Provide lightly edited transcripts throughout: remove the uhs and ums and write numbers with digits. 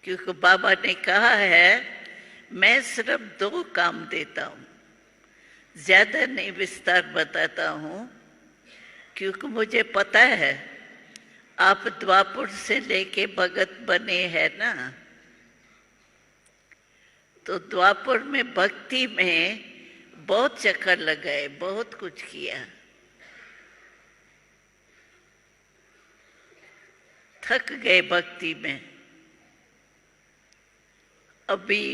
क्योंकि बाबा ने कहा है मैं सिर्फ 2 काम देता हूँ, ज्यादा नहीं विस्तार बताता हूँ, क्योंकि मुझे पता है आप द्वापर से लेके भगत बने हैं ना, तो द्वापर में भक्ति में बहुत चक्कर लगाए, बहुत कुछ किया, थक गए भक्ति में। अभी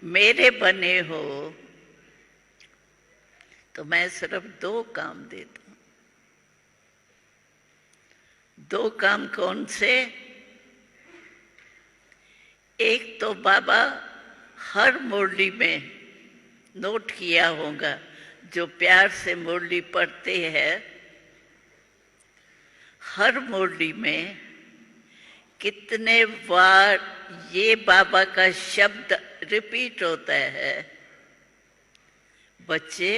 मेरे बने हो तो मैं सिर्फ 2 काम देता हूं। 2 काम कौन से? एक तो बाबा हर मुरली में नोट किया होगा, जो प्यार से मुरली पढ़ते हैं, हर मुरली में कितने बार ये बाबा का शब्द रिपीट होता है, बच्चे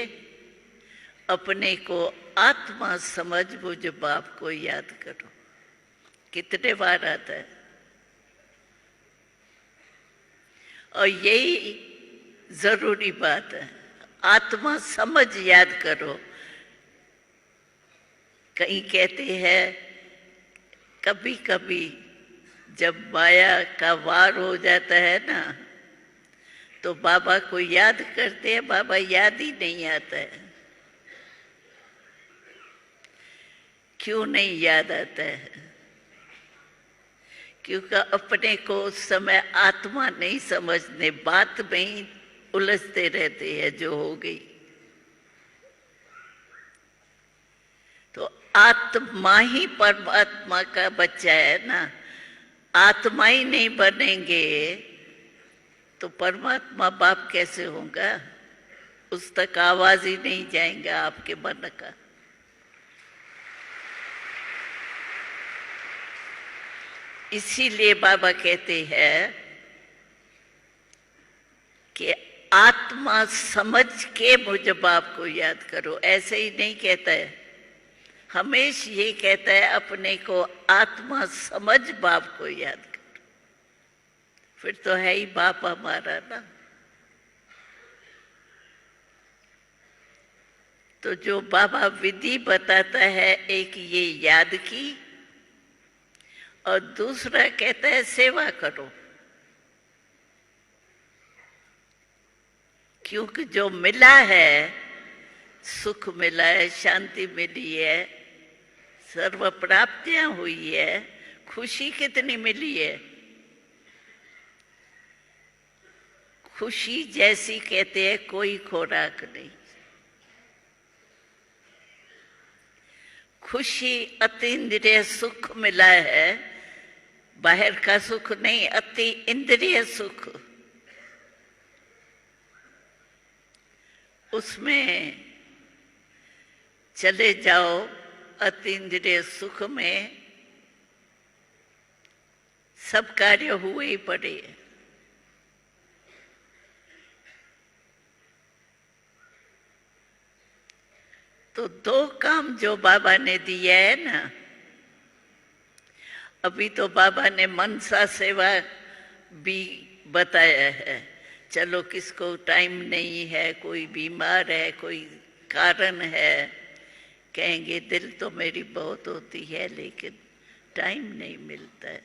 अपने को आत्मा समझ मुझ बाप को याद करो। कितने बार आता है? और यही जरूरी बात है, आत्मा समझ याद करो। कहीं कहते हैं कभी कभी जब माया का वार हो जाता है ना, तो बाबा को याद करते हैं, बाबा याद ही नहीं आता है। क्यों नहीं याद आता है? क्योंकि अपने को उस समय आत्मा नहीं समझने, बात में ही उलझते रहते हैं जो हो गई। तो आत्मा ही परमात्मा का बच्चा है ना, आत्मा ही नहीं बनेंगे तो परमात्मा बाप कैसे होगा? उस तक आवाज ही नहीं जाएगा आपके मन का। इसीलिए बाबा कहते हैं कि आत्मा समझ के मुझे बाप को याद करो। ऐसे ही नहीं कहता है, हमेशा ये कहता है अपने को आत्मा समझ बाप को याद करो। फिर तो है ही बाप हमारा ना। तो जो बाबा विधि बताता है, एक ये याद की, और दूसरा कहता है सेवा करो। क्योंकि जो मिला है, सुख मिला है, शांति मिली है, सर्व प्राप्तियां हुई है, खुशी कितनी मिली है। खुशी जैसी कहते हैं कोई खुराक नहीं। खुशी अति इंद्रिय सुख मिला है, बाहर का सुख नहीं, अति इंद्रिय सुख। उसमें चले जाओ, अति इंद्रिय सुख में सब कार्य हुए ही पड़े। तो 2 काम जो बाबा ने दिया है ना, अभी तो बाबा ने मनसा सेवा भी बताया है। चलो किसको टाइम नहीं है, कोई बीमार है, कोई कारण है, कहेंगे दिल तो मेरी बहुत होती है लेकिन टाइम नहीं मिलता है।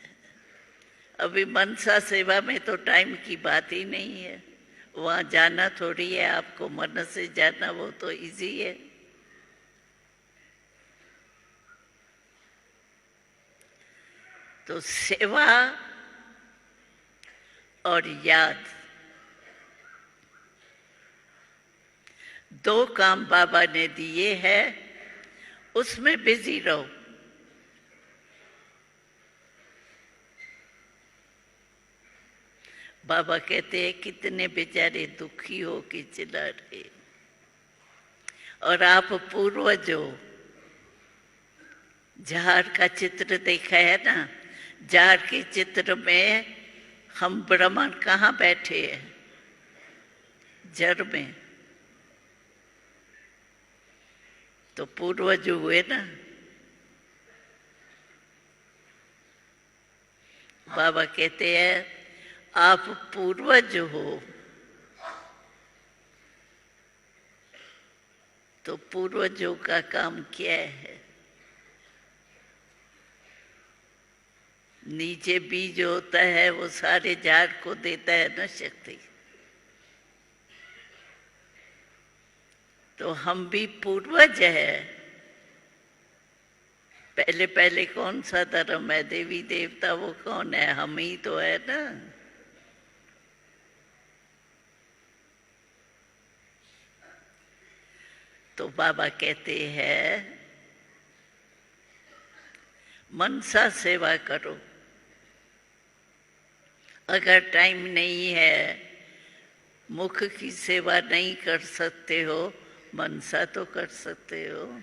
अभी मनसा सेवा में तो टाइम की बात ही नहीं है, वहाँ जाना थोड़ी है आपको, मन से जाना वो तो इजी है। तो सेवा और याद, 2 काम बाबा ने दिए हैं, उसमें बिजी रहो। बाबा कहते हैं कितने बेचारे दुखी हो के चिल्ला रहे, और आप पूर्वज हो। झाड़ का चित्र देखा है ना, झाड़ के चित्र में हम ब्राह्मण कहाँ बैठे हैं? जड़ में। तो पूर्वज हुए ना। बाबा कहते हैं आप पूर्वज हो, तो पूर्वजों का काम क्या है? नीचे बीज होता है, वो सारे झाड़ को देता है ना शक्ति। तो हम भी पूर्वज है। पहले पहले कौन सा धर्म है? देवी देवता वो कौन है? हम ही तो है ना। तो बाबा कहते हैं मनसा सेवा करो। अगर टाइम नहीं है, मुख की सेवा नहीं कर सकते हो, मनसा तो कर सकते हो।